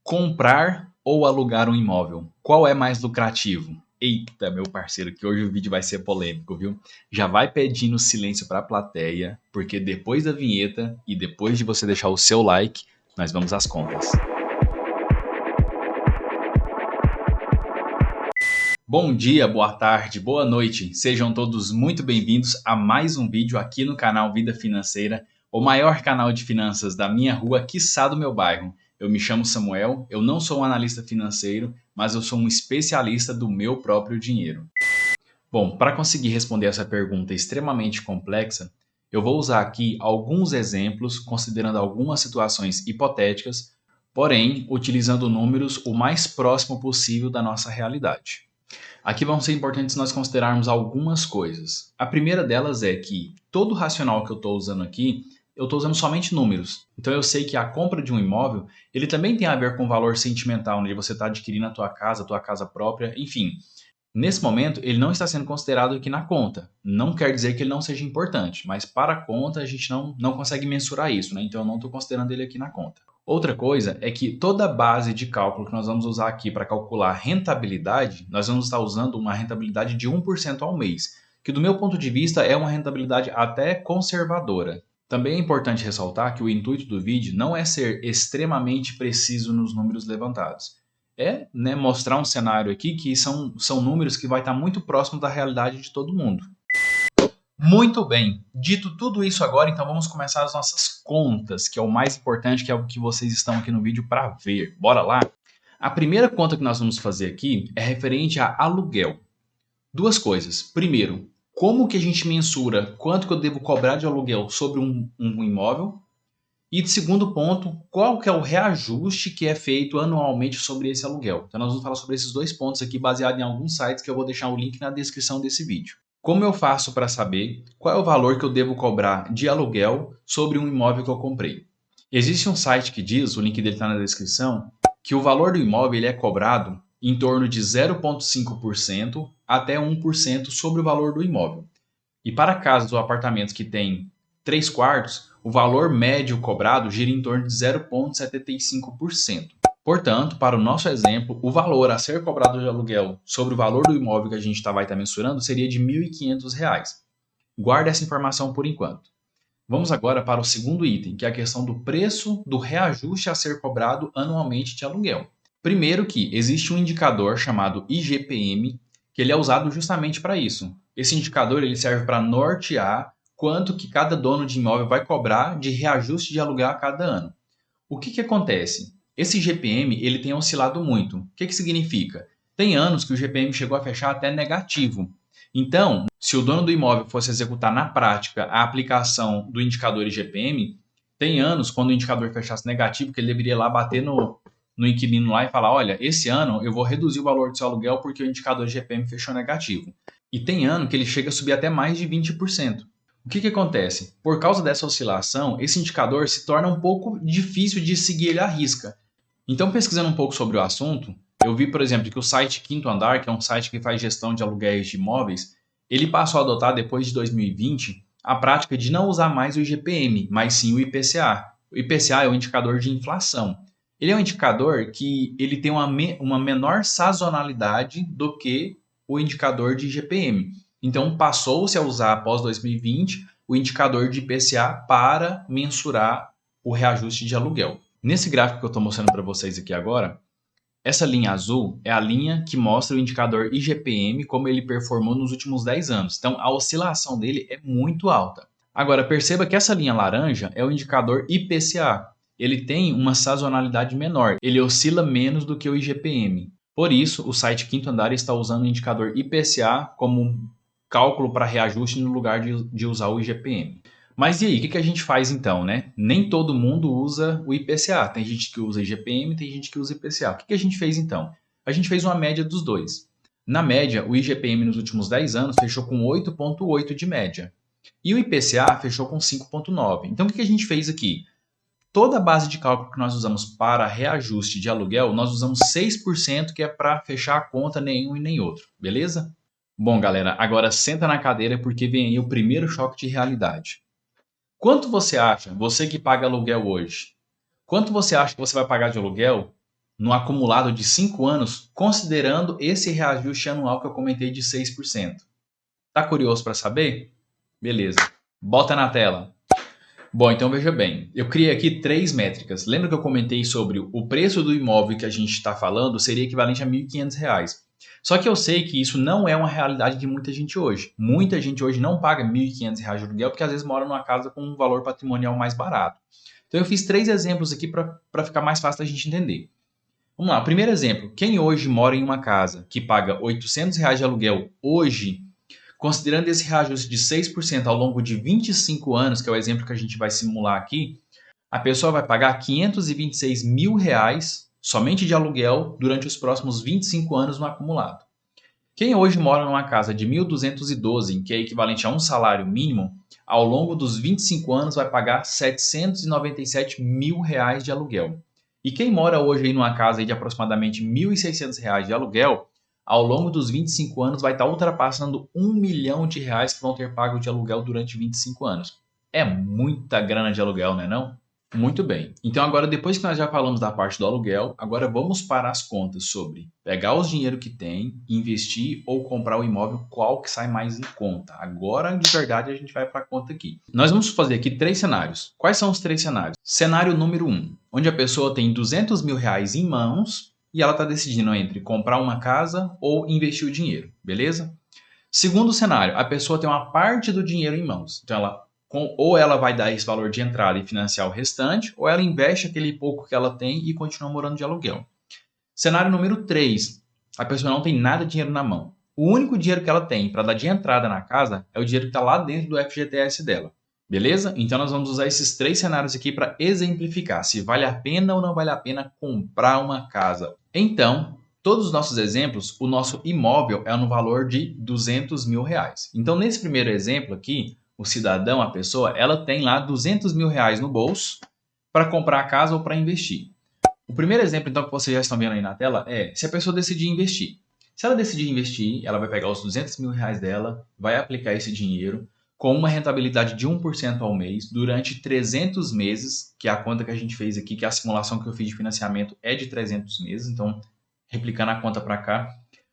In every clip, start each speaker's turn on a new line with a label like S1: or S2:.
S1: Comprar ou alugar um imóvel? Qual é mais lucrativo? Eita, meu parceiro, que hoje o vídeo vai ser polêmico, viu? Já vai pedindo silêncio para a plateia, porque depois da vinheta e depois de você deixar o seu like, nós vamos às contas. Bom dia, boa tarde, boa noite. Sejam todos muito bem-vindos a mais um vídeo aqui no canal Vida Financeira, o maior canal de finanças da minha rua, quiçá do meu bairro. Eu me chamo Samuel, eu não sou um analista financeiro, mas eu sou um especialista do meu próprio dinheiro. Bom, para conseguir responder essa pergunta extremamente complexa, eu vou usar aqui alguns exemplos, considerando algumas situações hipotéticas, porém utilizando números o mais próximo possível da nossa realidade. Aqui vão ser importantes nós considerarmos algumas coisas. A primeira delas é que todo o racional que eu estou usando aqui, eu estou usando somente números. Então eu sei que a compra de um imóvel, ele também tem a ver com o valor sentimental, onde você está adquirindo a tua casa própria, enfim. Nesse momento, ele não está sendo considerado aqui na conta. Não quer dizer que ele não seja importante, mas para a conta a gente não consegue mensurar isso, né? Então eu não estou considerando ele aqui na conta. Outra coisa é que toda a base de cálculo que nós vamos usar aqui para calcular rentabilidade, nós vamos estar usando uma rentabilidade de 1% ao mês, que do meu ponto de vista é uma rentabilidade até conservadora. Também é importante ressaltar que o intuito do vídeo não é ser extremamente preciso nos números levantados. É, né, mostrar um cenário aqui que são números que vai estar muito próximo da realidade de todo mundo. Muito bem, dito tudo isso agora, então vamos começar as nossas contas, que é o mais importante, que é o que vocês estão aqui no vídeo para ver. Bora lá? A primeira conta que nós vamos fazer aqui é referente a aluguel. Duas coisas. Primeiro, como que a gente mensura quanto que eu devo cobrar de aluguel sobre um imóvel? E de segundo ponto, qual que é o reajuste que é feito anualmente sobre esse aluguel? Então nós vamos falar sobre esses dois pontos aqui baseado em alguns sites que eu vou deixar o link na descrição desse vídeo. Como eu faço para saber qual é o valor que eu devo cobrar de aluguel sobre um imóvel que eu comprei? Existe um site que diz, o link dele está na descrição, que o valor do imóvel ele é cobrado em torno de 0,5% até 1% sobre o valor do imóvel. E para casas ou apartamentos que têm 3 quartos, o valor médio cobrado gira em torno de 0,75%. Portanto, para o nosso exemplo, o valor a ser cobrado de aluguel sobre o valor do imóvel que a gente vai estar mensurando seria de R$ 1.500. Guarda essa informação por enquanto. Vamos agora para o segundo item, que é a questão do preço do reajuste a ser cobrado anualmente de aluguel. Primeiro que existe um indicador chamado IGPM, que ele é usado justamente para isso. Esse indicador ele serve para nortear quanto que cada dono de imóvel vai cobrar de reajuste de aluguel a cada ano. O que acontece? Esse GPM ele tem oscilado muito. O que significa? Tem anos que o GPM chegou a fechar até negativo. Então, se o dono do imóvel fosse executar na prática a aplicação do indicador IGPM, tem anos quando o indicador fechasse negativo que ele deveria ir lá bater no inquilino lá e falar, olha, esse ano eu vou reduzir o valor do seu aluguel porque o indicador IGPM fechou negativo. E tem ano que ele chega a subir até mais de 20%. O que acontece? Por causa dessa oscilação, esse indicador se torna um pouco difícil de seguir ele à risca. Então, pesquisando um pouco sobre o assunto, eu vi, por exemplo, que o site Quinto Andar, que é um site que faz gestão de aluguéis de imóveis, ele passou a adotar, depois de 2020, a prática de não usar mais o IGPM, mas sim o IPCA. O IPCA é o indicador de inflação. Ele é um indicador que ele tem uma menor sazonalidade do que o indicador de IGPM. Então, passou-se a usar, após 2020, o indicador de IPCA para mensurar o reajuste de aluguel. Nesse gráfico que eu estou mostrando para vocês aqui agora, essa linha azul é a linha que mostra o indicador IGPM, como ele performou nos últimos 10 anos. Então, a oscilação dele é muito alta. Agora, perceba que essa linha laranja é o indicador IPCA. Ele tem uma sazonalidade menor, ele oscila menos do que o IGPM. Por isso, o site Quinto Andar está usando o indicador IPCA como cálculo para reajuste no lugar de usar o IGPM. Mas e aí, o que a gente faz então, né? Nem todo mundo usa o IPCA. Tem gente que usa IGPM, tem gente que usa IPCA. O que a gente fez então? A gente fez uma média dos dois. Na média, o IGPM nos últimos 10 anos fechou com 8,8 de média. E o IPCA fechou com 5,9. Então o que a gente fez aqui? Toda a base de cálculo que nós usamos para reajuste de aluguel, nós usamos 6%, que é para fechar a conta nenhum e nem outro, beleza? Bom, galera, agora senta na cadeira porque vem aí o primeiro choque de realidade. Quanto você acha, você que paga aluguel hoje, quanto você acha que você vai pagar de aluguel no acumulado de 5 anos, considerando esse reajuste anual que eu comentei de 6%. Tá curioso para saber? Beleza. Bota na tela. Bom, então veja bem, eu criei aqui 3 métricas. Lembra que eu comentei sobre o preço do imóvel que a gente está falando seria equivalente a R$ 1.500. Só que eu sei que isso não é uma realidade de muita gente hoje. Muita gente hoje não paga R$ 1.500 de aluguel porque às vezes mora numa casa com um valor patrimonial mais barato. Então eu fiz 3 exemplos aqui para ficar mais fácil da gente entender. Vamos lá, primeiro exemplo. Quem hoje mora em uma casa que paga R$ 800 de aluguel hoje, considerando esse reajuste de 6% ao longo de 25 anos, que é o exemplo que a gente vai simular aqui, a pessoa vai pagar R$ 526 mil somente de aluguel durante os próximos 25 anos no acumulado. Quem hoje mora numa casa de 1.212, que é equivalente a um salário mínimo, ao longo dos 25 anos vai pagar R$ 797 mil de aluguel. E quem mora hoje aí numa casa aí de aproximadamente R$ 1.600 de aluguel, ao longo dos 25 anos vai estar ultrapassando R$ 1 milhão que vão ter pago de aluguel durante 25 anos. É muita grana de aluguel, não é não? Muito bem. Então agora, depois que nós já falamos da parte do aluguel, agora vamos para as contas sobre pegar os dinheiro que tem, investir ou comprar o imóvel, qual que sai mais em conta. Agora, de verdade, a gente vai para a conta aqui. Nós vamos fazer aqui 3 cenários. Quais são os 3 cenários? Cenário número 1, onde a pessoa tem R$ 200 mil em mãos e ela está decidindo entre comprar uma casa ou investir o dinheiro, beleza? Segundo cenário, a pessoa tem uma parte do dinheiro em mãos. Então, ou ela vai dar esse valor de entrada e financiar o restante, ou ela investe aquele pouco que ela tem e continua morando de aluguel. Cenário número 3, a pessoa não tem nada de dinheiro na mão. O único dinheiro que ela tem para dar de entrada na casa é o dinheiro que está lá dentro do FGTS dela. Beleza? Então nós vamos usar esses 3 cenários aqui para exemplificar se vale a pena ou não vale a pena comprar uma casa. Então, todos os nossos exemplos, o nosso imóvel é no valor de R$ 200 mil. Então, nesse primeiro exemplo aqui, o cidadão, a pessoa, ela tem lá R$ 200 mil no bolso para comprar a casa ou para investir. O primeiro exemplo, então, que vocês já estão vendo aí na tela é se a pessoa decidir investir. Se ela decidir investir, ela vai pegar os R$ 200 mil dela, vai aplicar esse dinheiro com uma rentabilidade de 1% ao mês durante 300 meses, que é a conta que a gente fez aqui, que é a simulação que eu fiz de financiamento é de 300 meses, então, replicando a conta para cá,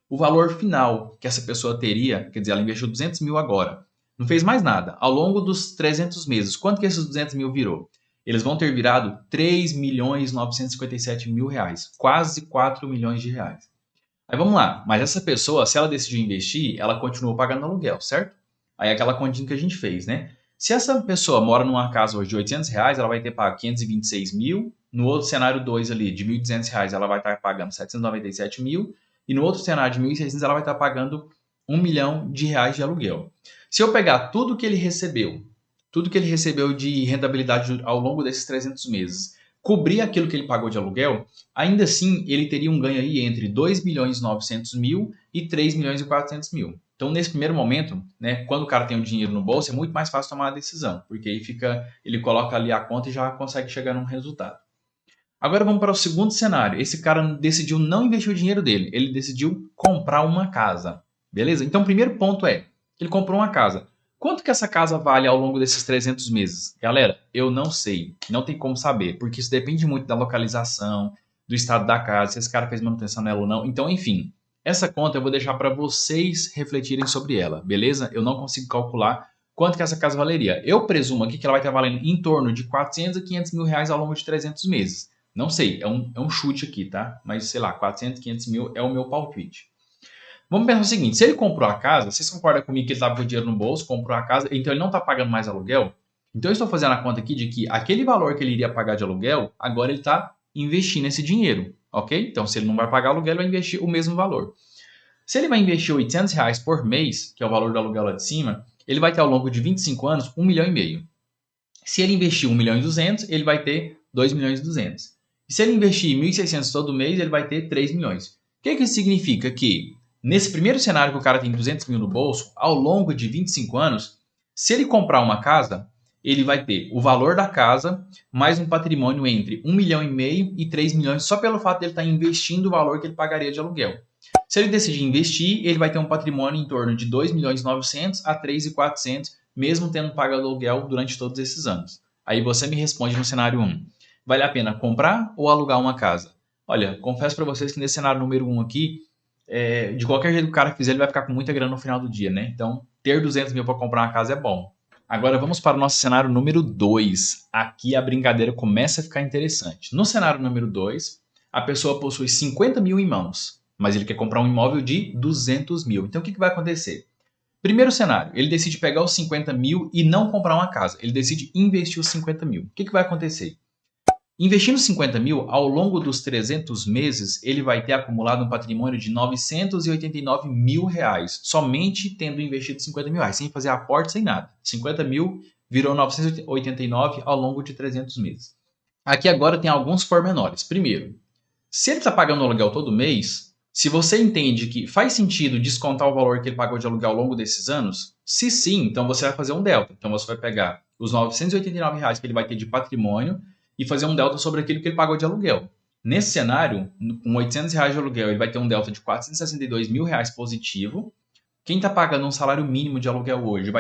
S1: o valor final que essa pessoa teria, quer dizer, ela investiu 200 mil agora, não fez mais nada, ao longo dos 300 meses, quanto que esses 200 mil virou? Eles vão ter virado R$ 3.957.000, quase 4 milhões de reais. Aí vamos lá, mas essa pessoa, se ela decidiu investir, ela continua pagando aluguel, certo? Aí é aquela continha que a gente fez, né? Se essa pessoa mora numa casa hoje de R$ 800, ela vai ter pago 526 mil. No outro cenário 2 ali, de R$ 1.200, ela vai estar pagando 797 mil. E no outro cenário de 1.600, ela vai estar pagando R$ 1 milhão de aluguel. Se eu pegar tudo que ele recebeu de rentabilidade ao longo desses 300 meses, cobrir aquilo que ele pagou de aluguel, ainda assim ele teria um ganho aí entre 2.900.000 e 3.400.000. Então, nesse primeiro momento, né, quando o cara tem o dinheiro no bolso, é muito mais fácil tomar a decisão, porque aí ele coloca ali a conta e já consegue chegar num resultado. Agora vamos para o segundo cenário. Esse cara decidiu não investir o dinheiro dele, ele decidiu comprar uma casa. Beleza? Então, o primeiro ponto é, ele comprou uma casa. Quanto que essa casa vale ao longo desses 300 meses? Galera, eu não sei, não tem como saber, porque isso depende muito da localização, do estado da casa, se esse cara fez manutenção nela ou não. Então, enfim, essa conta eu vou deixar para vocês refletirem sobre ela, beleza? Eu não consigo calcular quanto que essa casa valeria. Eu presumo aqui que ela vai estar valendo em torno de 400 a 500 mil reais ao longo de 300 meses. Não sei, é um chute aqui, tá? Mas, sei lá, 400, 500 mil é o meu palpite. Vamos pensar o seguinte, se ele comprou a casa, vocês concordam comigo que ele estava com o dinheiro no bolso, comprou a casa, então ele não está pagando mais aluguel? Então eu estou fazendo a conta aqui de que aquele valor que ele iria pagar de aluguel, agora ele está investindo esse dinheiro, ok? Então se ele não vai pagar aluguel, ele vai investir o mesmo valor. Se ele vai investir R$ 800 por mês, que é o valor do aluguel lá de cima, ele vai ter ao longo de 25 anos R$ 1,5 milhão. Se ele investir R$ 1.200.000, ele vai ter R$ 2.200.000. E se ele investir R$ 1.600 todo mês, ele vai ter R$ 3 milhões. O que isso significa? Que nesse primeiro cenário que o cara tem 200 mil no bolso, ao longo de 25 anos, se ele comprar uma casa, ele vai ter o valor da casa mais um patrimônio entre 1,5 milhão e 3 milhões, só pelo fato de ele estar investindo o valor que ele pagaria de aluguel. Se ele decidir investir, ele vai ter um patrimônio em torno de 2.900.000 a 3.400.000, mesmo tendo pago aluguel durante todos esses anos. Aí você me responde no cenário 1. Vale a pena comprar ou alugar uma casa? Olha, confesso para vocês que nesse cenário número 1 aqui, de qualquer jeito que o cara fizer, ele vai ficar com muita grana no final do dia, né? Então, ter 200 mil para comprar uma casa é bom. Agora vamos para o nosso cenário número 2. Aqui a brincadeira começa a ficar interessante. No cenário número 2, a pessoa possui 50 mil em mãos, mas ele quer comprar um imóvel de 200 mil. Então o que vai acontecer? Primeiro cenário, ele decide pegar os 50 mil e não comprar uma casa. Ele decide investir os 50 mil. O que vai acontecer? Investindo 50 mil, ao longo dos 300 meses, ele vai ter acumulado um patrimônio de 989 mil reais, somente tendo investido 50 mil reais, sem fazer aporte, sem nada. 50 mil virou 989 ao longo de 300 meses. Aqui agora tem alguns pormenores. Primeiro, se ele está pagando aluguel todo mês, se você entende que faz sentido descontar o valor que ele pagou de aluguel ao longo desses anos, se sim, então você vai fazer um delta. Então você vai pegar os 989 reais que ele vai ter de patrimônio e fazer um delta sobre aquilo que ele pagou de aluguel. Nesse cenário, com 800 reais de aluguel, ele vai ter um delta de 462 mil reais positivo. Quem está pagando um salário mínimo de aluguel hoje, ele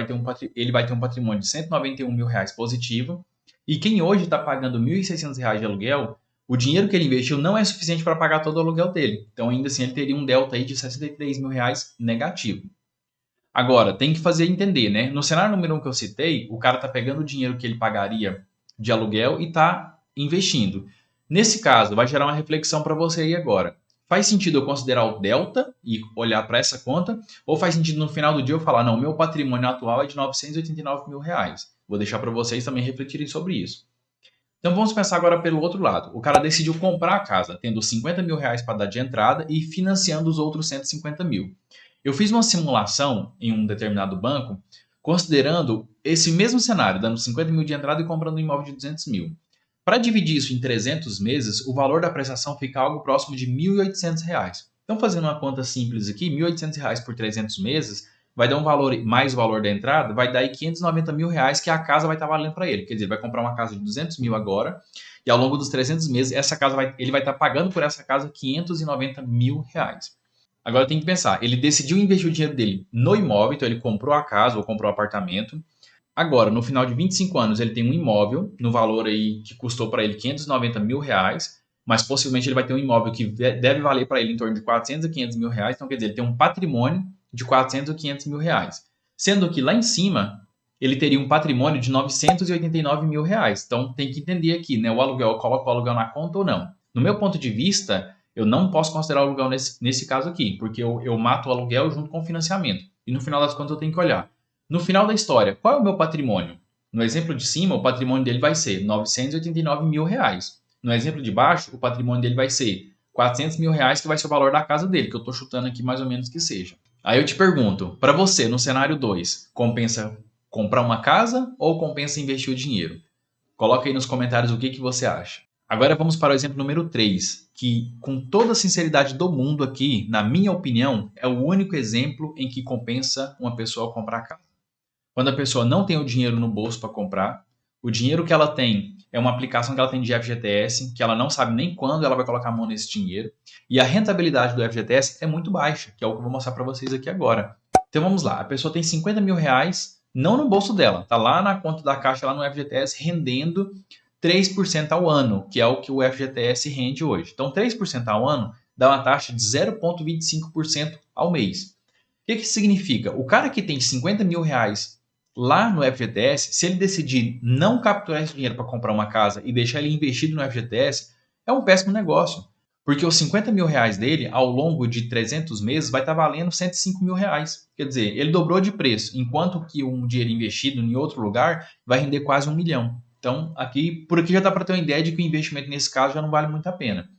S1: vai ter um patrimônio de 191 mil reais positivo. E quem hoje está pagando 1.600 reais de aluguel, o dinheiro que ele investiu não é suficiente para pagar todo o aluguel dele. Então, ainda assim, ele teria um delta aí de 63 mil reais negativo. Agora, tem que fazer entender, né? No cenário número 1 que eu citei, o cara está pegando o dinheiro que ele pagaria de aluguel e está investindo. Nesse caso, vai gerar uma reflexão para você aí agora. Faz sentido eu considerar o delta e olhar para essa conta? Ou faz sentido no final do dia eu falar, não, meu patrimônio atual é de 989 mil reais. Vou deixar para vocês também refletirem sobre isso. Então vamos pensar agora pelo outro lado. O cara decidiu comprar a casa, tendo 50 mil reais para dar de entrada e financiando os outros 150 mil. Eu fiz uma simulação em um determinado banco, considerando esse mesmo cenário, dando 50 mil de entrada e comprando um imóvel de 200 mil. Para dividir isso em 300 meses, o valor da prestação fica algo próximo de R$ 1.800. Então, fazendo uma conta simples aqui, R$ 1.800 por 300 meses, vai dar um valor, mais o valor da entrada, vai dar aí 590 mil reais que a casa vai estar valendo para ele. Quer dizer, ele vai comprar uma casa de 200 mil agora, e ao longo dos 300 meses, ele vai estar pagando por essa casa 590 mil reais. Agora tem que pensar, ele decidiu investir o dinheiro dele no imóvel, então ele comprou a casa ou comprou o apartamento. Agora, no final de 25 anos, ele tem um imóvel no valor aí que custou para ele 590 mil reais, mas possivelmente ele vai ter um imóvel que deve valer para ele em torno de 400 a 500 mil reais, então quer dizer, ele tem um patrimônio de 400 a 500 mil reais. Sendo que lá em cima, ele teria um patrimônio de 989 mil reais. Então tem que entender aqui, né? O aluguel, eu coloco o aluguel na conta ou não? No meu ponto de vista, eu não posso considerar o aluguel nesse caso aqui, porque eu mato o aluguel junto com o financiamento. E no final das contas eu tenho que olhar. No final da história, qual é o meu patrimônio? No exemplo de cima, o patrimônio dele vai ser 989 mil reais. No exemplo de baixo, o patrimônio dele vai ser 400 mil reais, que vai ser o valor da casa dele, que eu estou chutando aqui mais ou menos que seja. Aí eu te pergunto, para você, no cenário 2, compensa comprar uma casa ou compensa investir o dinheiro? Coloca aí nos comentários o que você acha. Agora vamos para o exemplo número 3, que com toda a sinceridade do mundo aqui, na minha opinião, é o único exemplo em que compensa uma pessoa comprar casa. Quando a pessoa não tem o dinheiro no bolso para comprar, o dinheiro que ela tem é uma aplicação que ela tem de FGTS, que ela não sabe nem quando ela vai colocar a mão nesse dinheiro, e a rentabilidade do FGTS é muito baixa, que é o que eu vou mostrar para vocês aqui agora. Então vamos lá, a pessoa tem 50 mil reais, não no bolso dela, tá lá na conta da Caixa, lá no FGTS, rendendo 3% ao ano, que é o que o FGTS rende hoje. Então 3% ao ano dá uma taxa de 0,25% ao mês. O que significa? O cara que tem 50 mil reais lá no FGTS, se ele decidir não capturar esse dinheiro para comprar uma casa e deixar ele investido no FGTS, é um péssimo negócio. Porque os 50 mil reais dele, ao longo de 300 meses, vai estar valendo 105 mil reais. Quer dizer, ele dobrou de preço, enquanto que um dinheiro investido em outro lugar vai render quase 1 milhão. Então, por aqui já dá para ter uma ideia de que o investimento nesse caso já não vale muito a pena.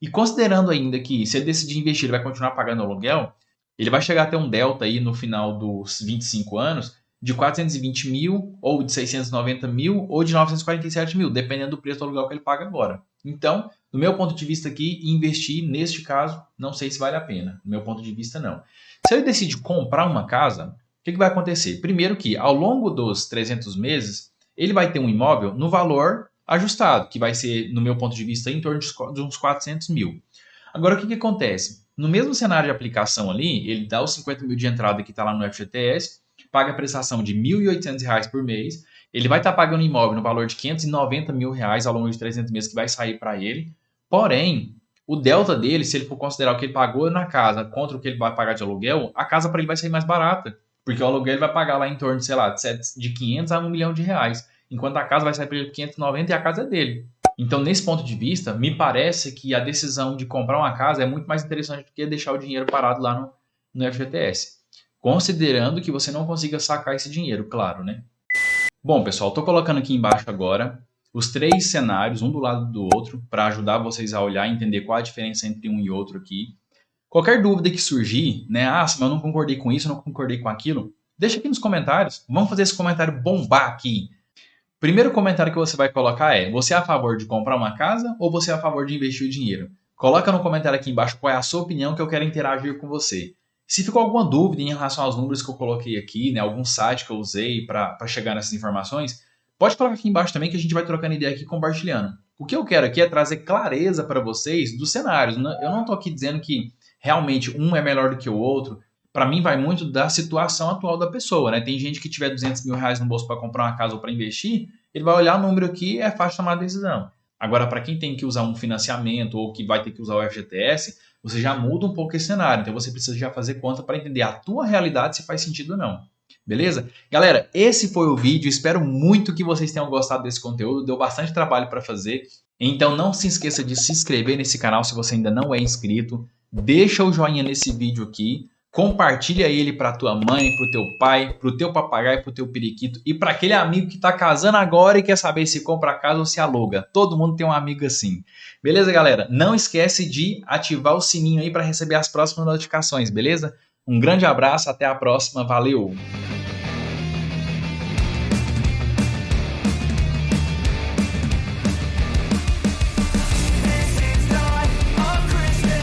S1: E considerando ainda que se ele decidir investir, ele vai continuar pagando aluguel, ele vai chegar a ter um delta aí no final dos 25 anos de 420 mil, ou de 690 mil, ou de 947 mil, dependendo do preço do aluguel que ele paga agora. Então, do meu ponto de vista aqui, investir neste caso, não sei se vale a pena. Do meu ponto de vista, não. Se ele decide comprar uma casa, o que vai acontecer? Primeiro que, ao longo dos 300 meses, ele vai ter um imóvel no valor ajustado, que vai ser, no meu ponto de vista, em torno de uns 400 mil. Agora, o que acontece? No mesmo cenário de aplicação ali, ele dá os 50 mil de entrada que está lá no FGTS, paga a prestação de R$ 1.800 por mês, ele vai estar pagando imóvel no valor de R$ 590 mil ao longo de 300 meses que vai sair para ele. Porém, o delta dele, se ele for considerar o que ele pagou na casa contra o que ele vai pagar de aluguel, a casa para ele vai sair mais barata. Porque o aluguel ele vai pagar lá em torno de, sei lá, de 500 a 1 milhão de reais. Enquanto a casa vai sair para ele por 590 e a casa é dele. Então, nesse ponto de vista, me parece que a decisão de comprar uma casa é muito mais interessante do que deixar o dinheiro parado lá no FGTS. Considerando que você não consiga sacar esse dinheiro, claro, né? Bom, pessoal, estou colocando aqui embaixo agora os 3 cenários, um do lado do outro, para ajudar vocês a olhar e entender qual a diferença entre um e outro aqui. Qualquer dúvida que surgir, né? Ah, eu não concordei com isso, eu não concordei com aquilo, deixa aqui nos comentários. Vamos fazer esse comentário bombar aqui. Primeiro comentário que você vai colocar é: você é a favor de comprar uma casa ou você é a favor de investir o dinheiro? Coloca no comentário aqui embaixo qual é a sua opinião que eu quero interagir com você. Se ficou alguma dúvida em relação aos números que eu coloquei aqui, né, algum site que eu usei para chegar nessas informações, pode colocar aqui embaixo também que a gente vai trocando ideia aqui compartilhando. O que eu quero aqui é trazer clareza para vocês dos cenários. Eu não estou aqui dizendo que realmente um é melhor do que o outro. Para mim vai muito da situação atual da pessoa, né? Tem gente que tiver 200 mil reais no bolso para comprar uma casa ou para investir, ele vai olhar o número aqui e é fácil tomar a decisão. Agora, para quem tem que usar um financiamento ou que vai ter que usar o FGTS, você já muda um pouco esse cenário. Então você precisa já fazer conta para entender a tua realidade se faz sentido ou não. Beleza? Galera, esse foi o vídeo. Espero muito que vocês tenham gostado desse conteúdo. Deu bastante trabalho para fazer. Então não se esqueça de se inscrever nesse canal se você ainda não é inscrito. Deixa o joinha nesse vídeo aqui. Compartilha ele para tua mãe, para o teu pai, para o teu papagaio, para o teu periquito e para aquele amigo que está casando agora e quer saber se compra casa ou se aluga. Todo mundo tem um amigo assim. Beleza, galera? Não esquece de ativar o sininho aí para receber as próximas notificações, beleza? Um grande abraço, até a próxima, valeu!